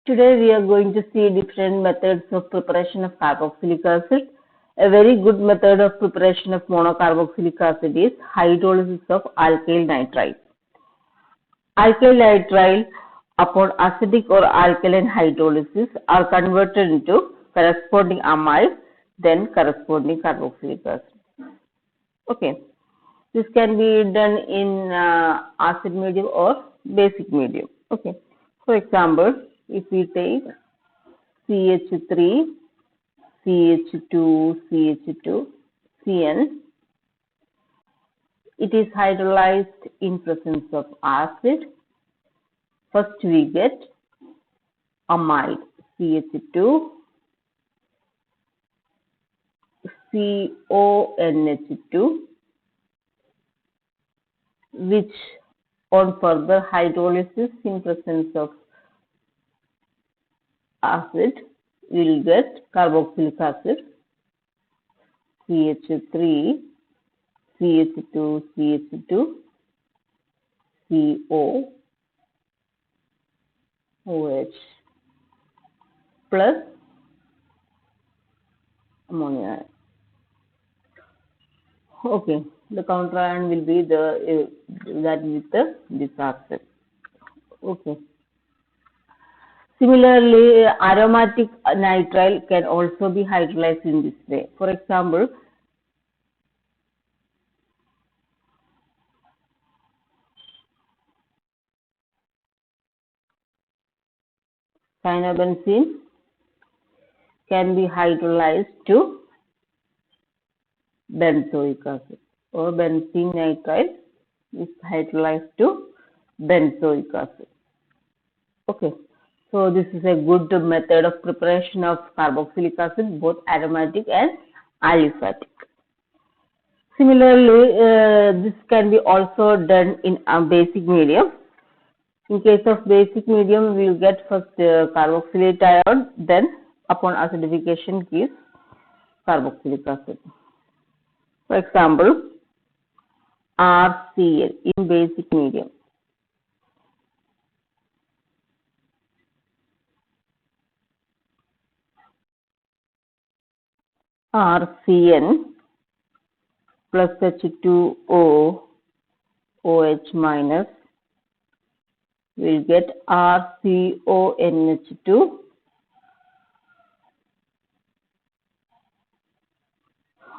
Today we are going to see different methods of preparation of carboxylic acid. A very good method of preparation of monocarboxylic acid is hydrolysis of alkyl nitrile. Alkyl nitrile upon acidic or alkaline hydrolysis are converted into corresponding amide, then corresponding carboxylic acid. Okay, this can be done in acid medium or basic medium. Okay, for example, if we take CH3, CH2, CH2, CN, it is hydrolyzed in presence of acid. First we get amide CH2, CONH2, which on further hydrolysis in presence of acid will get carboxylic acid CH3, CH2, CH2, CO, OH plus ammonia. Okay, the counter ion will be that with this acid. Okay. Similarly, aromatic nitrile can also be hydrolyzed in this way. For example, cyanobenzene can be hydrolyzed to benzoic acid, or benzene nitrile is hydrolyzed to benzoic acid. Okay, so this is a good method of preparation of carboxylic acid, both aromatic and aliphatic. Similarly, this can be also done in a basic medium. In case of basic medium, we will get first carboxylate ion, then upon acidification gives carboxylic acid. For example, RCl in basic medium. RCN plus H2O OH minus will get RCONH2,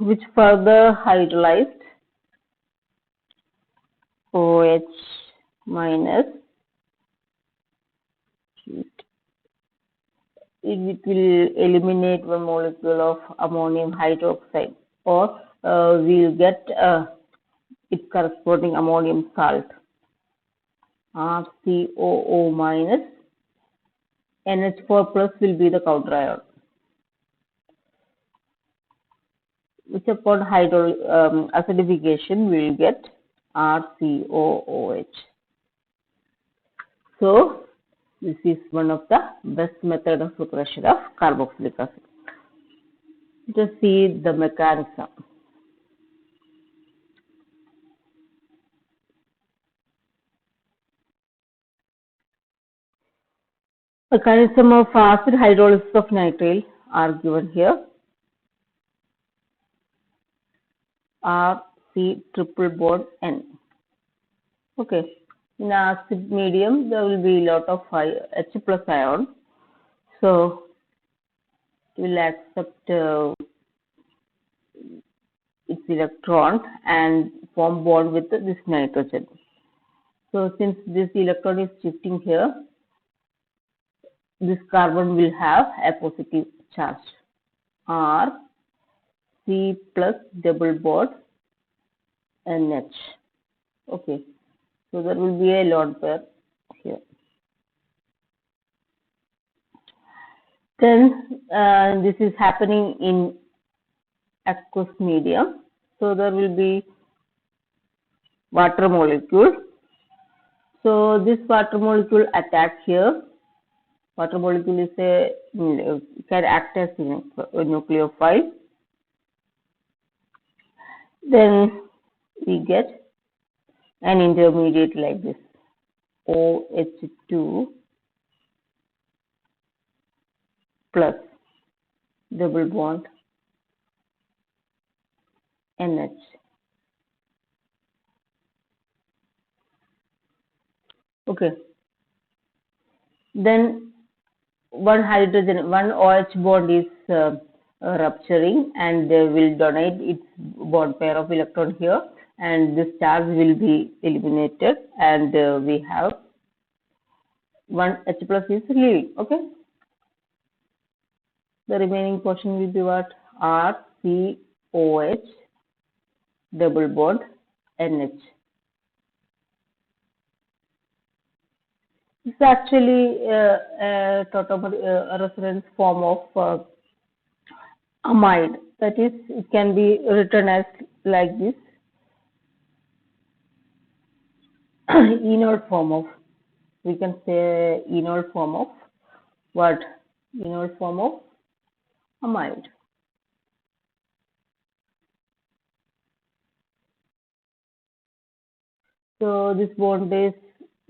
which further hydrolyzed OH minus, it will eliminate one molecule of ammonium hydroxide, or we will get its corresponding ammonium salt, RCOO minus, NH4 plus will be the counter ion, which upon acidification we will get RCOOH. So this is one of the best method of preparation of carboxylic acid. Let us see the mechanism. Mechanism of acid hydrolysis of nitrile are given here. RC triple bond N. Okay. In acid medium, there will be a lot of H plus ion. So, it will accept its electron and form bond with this nitrogen. So, since this electron is shifting here, this carbon will have a positive charge. R, C plus double bond NH. Okay. So there will be a lone pair here. Then this is happening in aqueous medium. So there will be water molecule. So this water molecule attacks here. Water molecule is can act as a nucleophile. Then we get an intermediate like this, OH2 plus double bond NH. Okay. Then one OH bond is rupturing and will donate its bond pair of electron here, and this charge will be eliminated, and we have one H plus is leaving. Okay. The remaining portion will be what? RCOH double bond NH. It's actually a resonance form of amide. That is, it can be written as like this. Enol form of, we can say enol form of what? Enol form of amide. So this bond is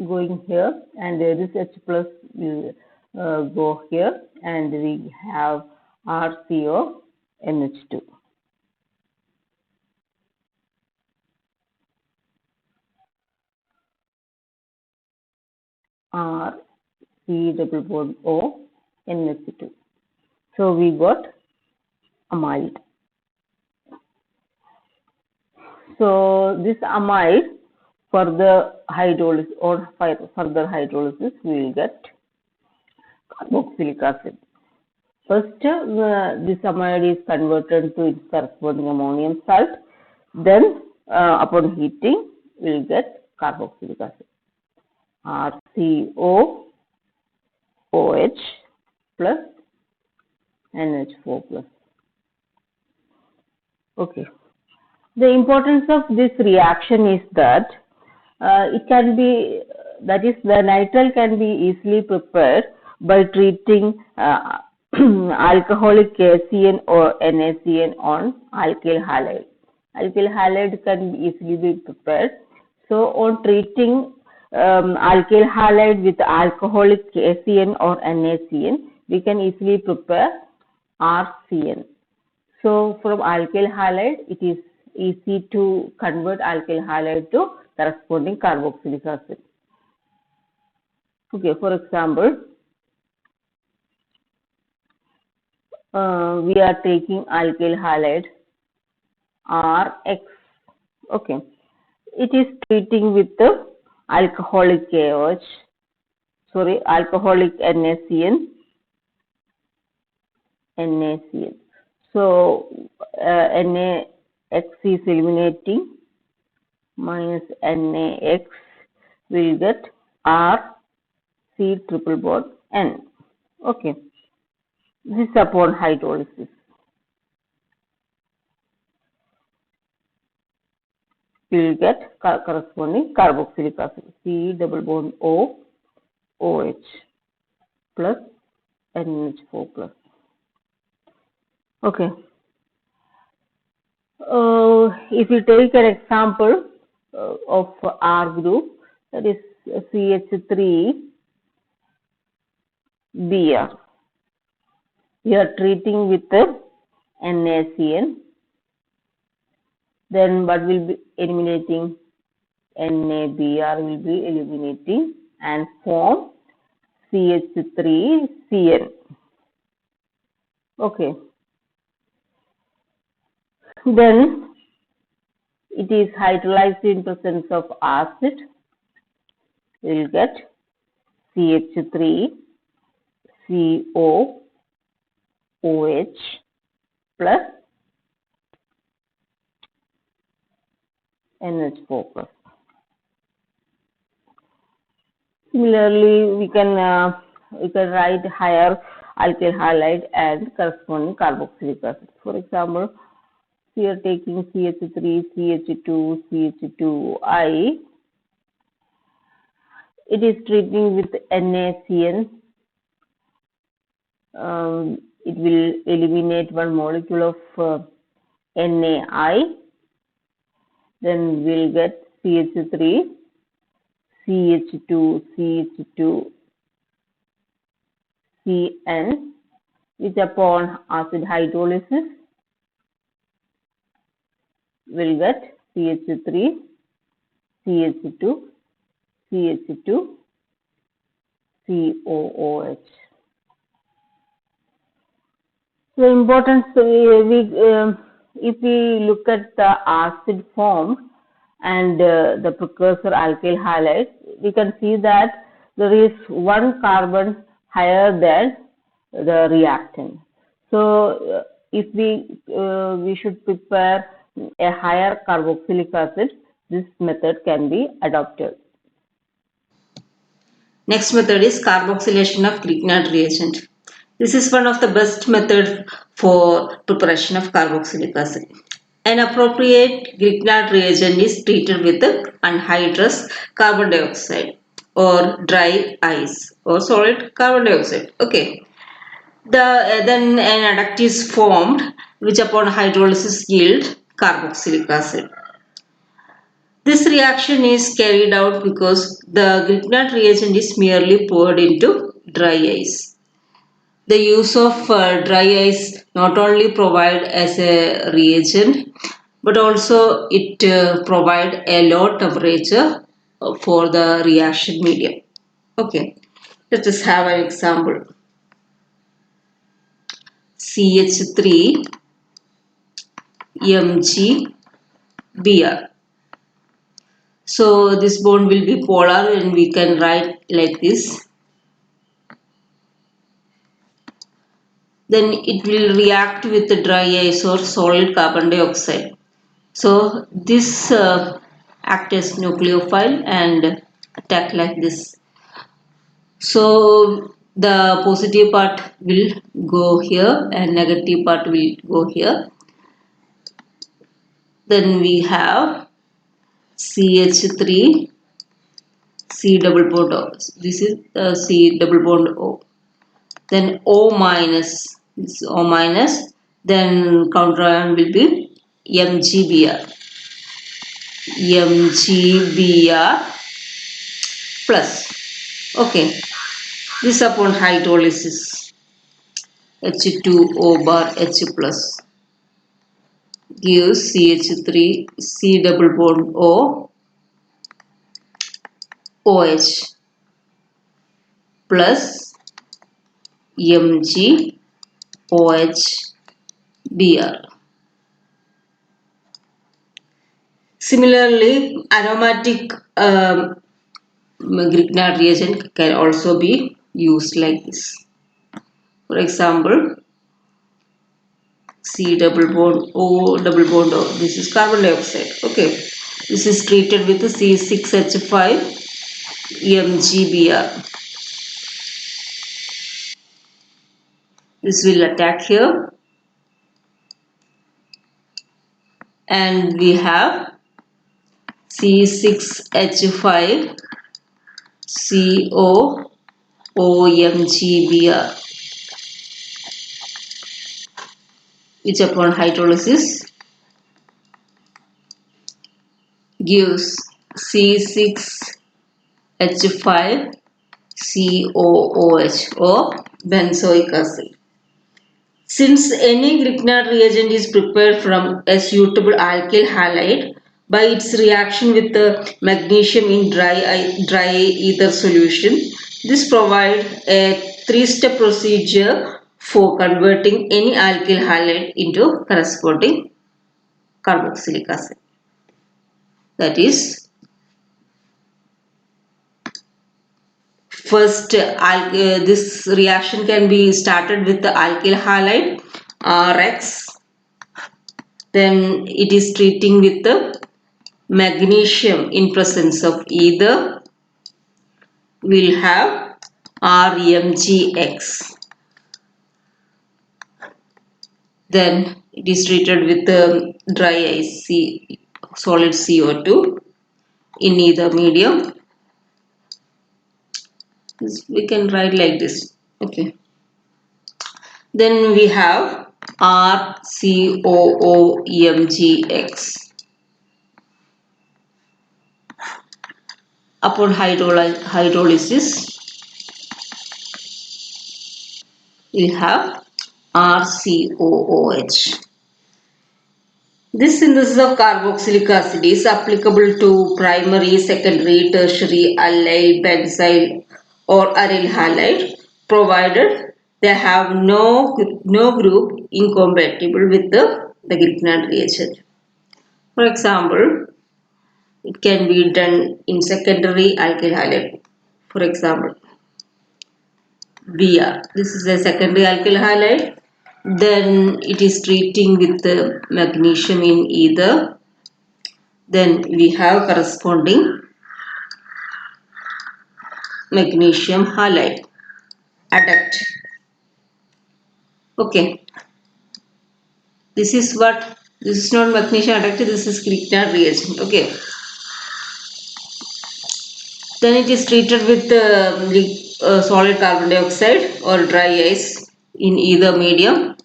going here, and this H plus will go here, and we have RCO NH2. R C double bond O NH2. So we got amide. So this amide, for the hydrolysis or further hydrolysis, we will get carboxylic acid. First, this amide is converted to its corresponding ammonium salt. Then, upon heating, we will get carboxylic acid. RCO OH plus NH4 plus. Okay. The importance of this reaction is that it can be, that is, the nitrile can be easily prepared by treating alcoholic KCN or NaCN on alkyl halide. Alkyl halide can easily be prepared. So, on treating alkyl halide with alcoholic KCN or NaCN, we can easily prepare RCN. So, from alkyl halide, it is easy to convert alkyl halide to corresponding carboxylic acid. Okay, for example, we are taking alkyl halide RX. Okay, it is treating with the alcoholic KOH, alcoholic NaCN. So NaX is eliminating, minus NaX, will get R C triple bond N. Okay, this is upon hydrolysis. We will get corresponding carboxylic acid, C double bond O OH plus NH4 plus. Okay. If you take an example of R group, that is CH3 Br. We are treating with the NaCN. Then what will be eliminating? NaBr will be eliminating and form CH3Cn. Okay. Then it is hydrolyzed in presence of acid. We will get CH3COOH plus NH4 plus. Similarly, we can write higher alkyl halide and corresponding carboxylic acid. For example, we are taking CH3, CH2, CH2I. It is treating with NaCN. It will eliminate one molecule of NaI. Then we'll get CH3, CH2, CH2, CN, which upon acid hydrolysis will get CH3, CH2, CH2, COOH. So important, if we look at the acid form and the precursor alkyl halide, we can see that there is one carbon higher than the reactant. So if we should prepare a higher carboxylic acid, this method can be adopted. Next method is carboxylation of Grignard reagent. This is one of the best methods for preparation of carboxylic acid. An appropriate Grignard reagent is treated with anhydrous carbon dioxide or dry ice or solid carbon dioxide. Okay. Then an adduct is formed which upon hydrolysis yield carboxylic acid. This reaction is carried out because the Grignard reagent is merely poured into dry ice. The use of dry ice not only provide as a reagent but also it provide a low temperature for the reaction medium. Okay, let us have an example. CH3 MgBr. So this bond will be polar and we can write like this. Then it will react with the dry ice or solid carbon dioxide. So this act as nucleophile and attack like this. So the positive part will go here and negative part will go here. Then we have CH3 C double bond O. This is C double bond O. Then O minus, this O minus, then counter ion will be MgBr. MgBr plus. Okay, this upon hydrolysis H2O bar H plus gives CH3 C double bond O OH plus MgOH Br. Similarly, aromatic Grignard reagent can also be used like this. For example, C double bond O double bond O. This is carbon dioxide. Okay, this is treated with C6H5 MgBr. This will attack here, and we have C6H5 COOMgBr, which upon hydrolysis gives C6H5 COOH or benzoic acid. Since any Grignard reagent is prepared from a suitable alkyl halide by its reaction with the magnesium in dry ether solution, this provides a three-step procedure for converting any alkyl halide into corresponding carboxylic acid. That is, first this reaction can be started with the alkyl halide RX. Then it is treating with the magnesium in presence of either. We'll have RMgX. Then it is treated with the dry ice solid CO2 in either medium. We can write like this. Okay. Then we have RCOOMgX. Upon hydrolysis, we have RCOOH. This synthesis of carboxylic acid is applicable to primary, secondary, tertiary, allyl, benzyl or aryl halide, provided they have no group incompatible with the Grignard reagent. For example, it can be done in secondary alkyl halide. For example, Br. This is a secondary alkyl halide. Then it is treating with the magnesium in either. Then we have corresponding magnesium halide adduct. Okay, this is not magnesium adduct, this is Grignard reagent. Okay, then it is treated with solid carbon dioxide or dry ice in either medium.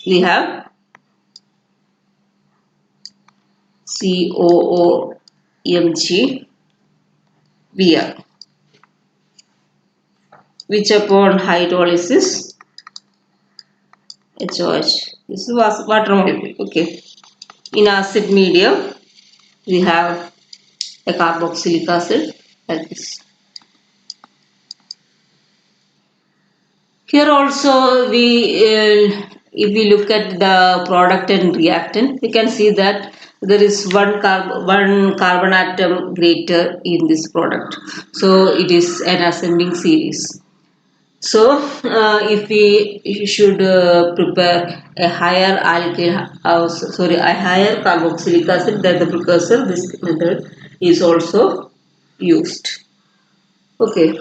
We have COOMG Br, which upon hydrolysis HOH. This is water molecule. Okay. In acid medium, we have a carboxylic acid like this. Here also if we look at the product and reactant, we can see that there is one carbon atom greater in this product. So it is an ascending series. So, if we should prepare a higher a higher carboxylic acid than the precursor, this method is also used. Okay.